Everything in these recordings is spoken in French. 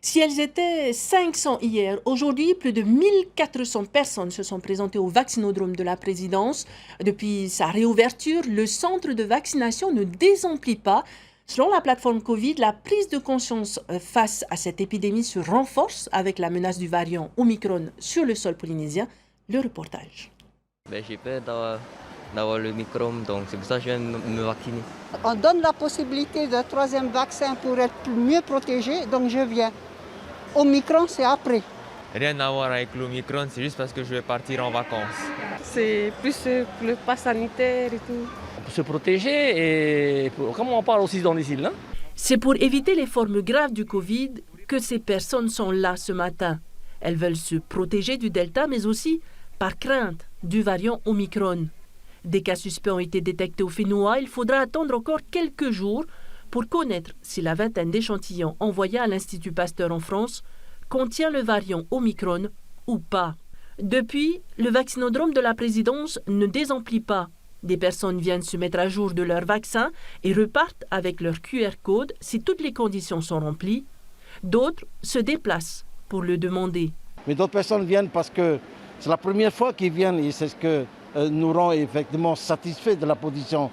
Si elles étaient 500 hier, aujourd'hui, plus de 1400 personnes se sont présentées au vaccinodrome de la présidence. Depuis sa réouverture, le centre de vaccination ne désemplit pas. Selon la plateforme Covid, la prise de conscience face à cette épidémie se renforce avec la menace du variant Omicron sur le sol polynésien. Le reportage. J'ai peur d'avoir le Omicron, donc c'est pour ça que je viens me vacciner. On donne la possibilité d'un troisième vaccin pour être mieux protégé, donc je viens. Omicron, c'est après. Rien à voir avec l'Omicron, c'est juste parce que je vais partir en vacances. C'est plus le pass sanitaire et tout. Pour se protéger et comme on parle aussi dans les îles. C'est pour éviter les formes graves du Covid que ces personnes sont là ce matin. Elles veulent se protéger du Delta, mais aussi par crainte du variant Omicron. Des cas suspects ont été détectés au Fénois. Il faudra attendre encore quelques jours pour connaître si la vingtaine d'échantillons envoyés à l'Institut Pasteur en France contient le variant Omicron ou pas. Depuis, le vaccinodrome de la présidence ne désemplit pas. Des personnes viennent se mettre à jour de leur vaccin et repartent avec leur QR code si toutes les conditions sont remplies. D'autres se déplacent pour le demander. Mais d'autres personnes viennent parce que c'est la première fois qu'ils viennent et c'est ce que nous rend effectivement satisfaits de la position.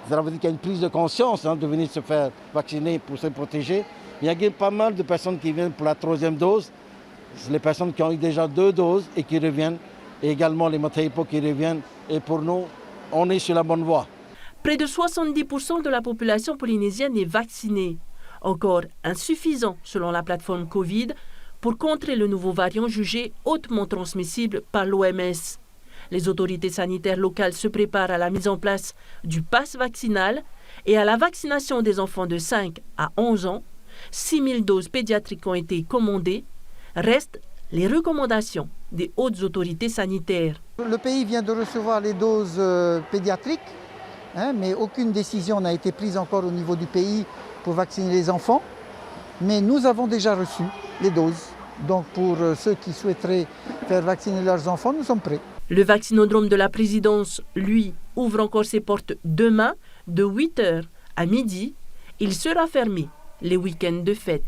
Ça veut dire qu'il y a une prise de conscience de venir se faire vacciner pour se protéger. Il y a pas mal de personnes qui viennent pour la troisième dose. C'est les personnes qui ont eu déjà 2 doses et qui reviennent. Et également les Mataipo qui reviennent. Et pour nous, on est sur la bonne voie. Près de 70% de la population polynésienne est vaccinée. Encore insuffisant selon la plateforme Covid pour contrer le nouveau variant jugé hautement transmissible par l'OMS. Les autorités sanitaires locales se préparent à la mise en place du pass vaccinal et à la vaccination des enfants de 5 à 11 ans. 6 000 doses pédiatriques ont été commandées. Restent les recommandations des hautes autorités sanitaires. Le pays vient de recevoir les doses pédiatriques, mais aucune décision n'a été prise encore au niveau du pays pour vacciner les enfants. Mais nous avons déjà reçu les doses. Donc pour ceux qui souhaiteraient faire vacciner leurs enfants, nous sommes prêts. Le vaccinodrome de la présidence, lui, ouvre encore ses portes demain de 8h à midi. Il sera fermé les week-ends de fête.